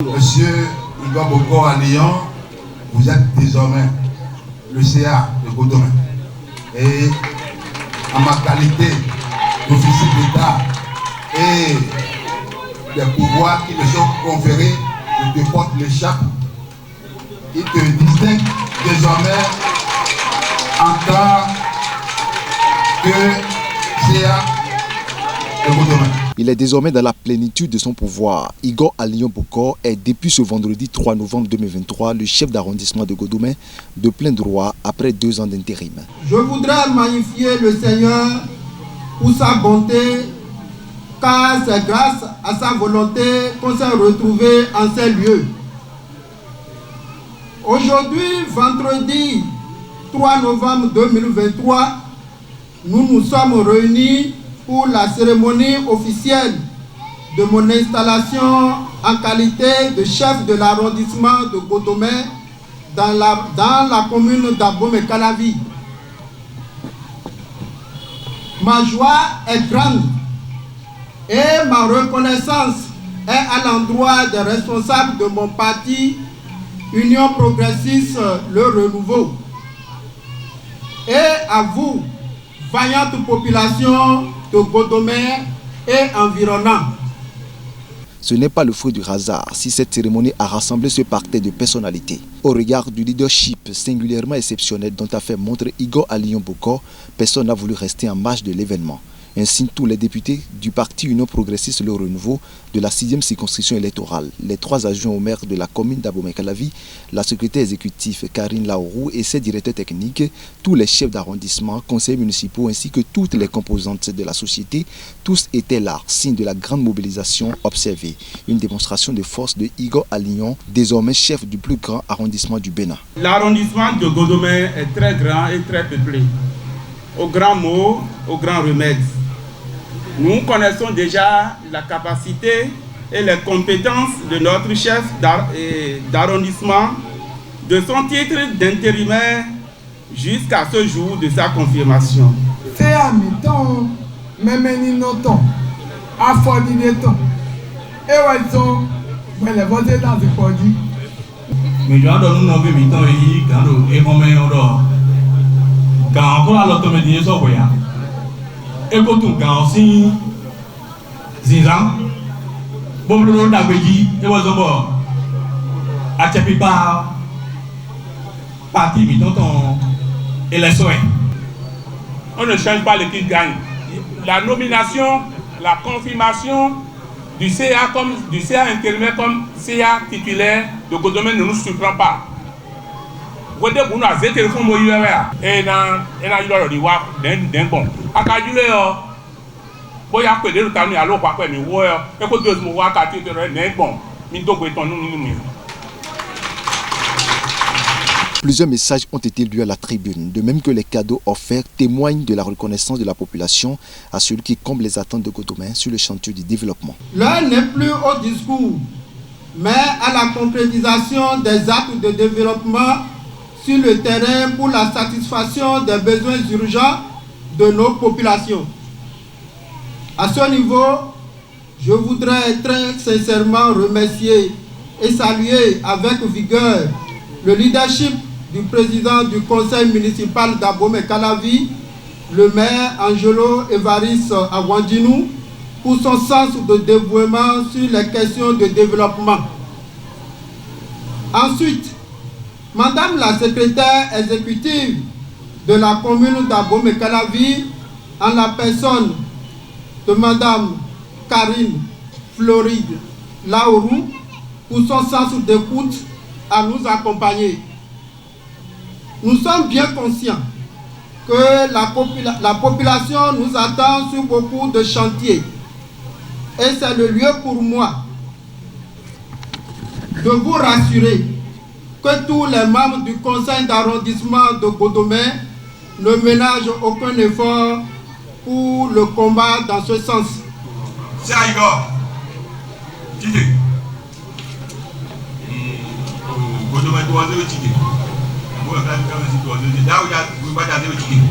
Monsieur Igor Bokor à Lyon, vous êtes désormais le CA de Godomé. Et en ma qualité d'officier d'État et des pouvoirs qui me sont conférés, je te porte le chapeau. Il te distingue désormais en tant que CA de Godomé. Il est désormais dans la plénitude de son pouvoir. Igor Alion Bokor est depuis ce vendredi 3 novembre 2023 le chef d'arrondissement de Godomé de plein droit après 2 ans d'intérim. Je voudrais magnifier le Seigneur pour sa bonté, car c'est grâce à sa volonté qu'on s'est retrouvé en ces lieux. Aujourd'hui, vendredi 3 novembre 2023, nous nous sommes réunis pour la cérémonie officielle de mon installation en qualité de chef de l'arrondissement de Godomé dans la commune d'Abomey-Calavi. Ma joie est grande et ma reconnaissance est à l'endroit des responsables de mon parti Union Progressiste Le Renouveau et à vous, vaillante population de Godomé et environnant. Ce n'est pas le fruit du hasard si cette cérémonie a rassemblé ce parterre de personnalités. Au regard du leadership singulièrement exceptionnel dont a fait montre Igor Alion Bokor, personne n'a voulu rester en marge de l'événement. Ainsi, tous les députés du parti Union Progressiste Le Renouveau de la 6e circonscription électorale, les 3 adjoints au maire de la commune d'Abomey-Calavi, la secrétaire exécutive Karine Laourou et ses directeurs techniques, tous les chefs d'arrondissement, conseillers municipaux ainsi que toutes les composantes de la société, tous étaient là, signe de la grande mobilisation observée. Une démonstration de force de Igor Alion, désormais chef du plus grand arrondissement du Bénin. L'arrondissement de Godomé est très grand et très peuplé. Au grand mot, au grand remède. Nous connaissons déjà la capacité et les compétences de notre chef d'arrondissement de son titre d'intérimaire jusqu'à ce jour de sa confirmation. C'est à mi-temps, même non-temps, à fond temps. Et où sont les voter dans ce produit. Mais je dois nous nommer mi-temps et quand et comment on dort. Quand on a l'automédie, ça va. Et quand on a aussi Zizan, bon, le d'Abéji, et was over. À Tchapipa, parti, mi-temps, et les soins. On ne change pas l'équipe gagne. La nomination, la confirmation du CA intérimaire comme CA titulaire de Godomé ne nous surprend pas. Vous avez un téléphone et bon. Plusieurs messages ont été lus à la tribune, de même que les cadeaux offerts témoignent de la reconnaissance de la population à celui qui comble les attentes de Godomé sur le chantier du développement. L'heure n'est plus au discours, mais à la concrétisation des actes de développement sur le terrain pour la satisfaction des besoins urgents de nos populations. À ce niveau, je voudrais très sincèrement remercier et saluer avec vigueur le leadership du président du conseil municipal d'Abomey-Calavi, le maire Angelo Évariste Agwandinou, pour son sens de dévouement sur les questions de développement. Ensuite, Madame la secrétaire exécutive de la commune d'Abomey-Calavi, en la personne de Madame Karine Floride Laourou, pour son sens d'écoute à nous accompagner. Nous sommes bien conscients que la population nous attend sur beaucoup de chantiers. Et c'est le lieu pour moi de vous rassurer que tous les membres du conseil d'arrondissement de Godomé ne ménagent aucun effort pour le combat dans ce sens. C'est Igor. Tite. Godomé doit être tite. Moi, je vais là où il va y tite.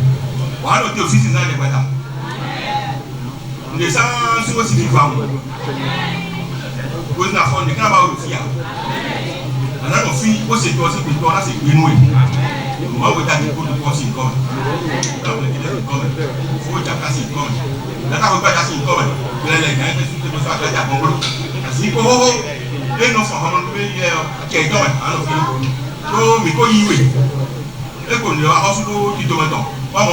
Voilà, tu aussi c'est ça les voilà. Les gens sont aussi vivants. Vous n'avez pas de cas aussi. Alors, on fit aussi que là, c'est Greenway. Moi, vous avez dit que vous avez comme. Vous avez cassé comme. Là, vous avez cassé comme. Vous avez gagné des choses à la Congo. Si vous avez des enfants, vous avez des enfants. Mais quoi, il est. Et qu'on a aussi tout le temps. Moi,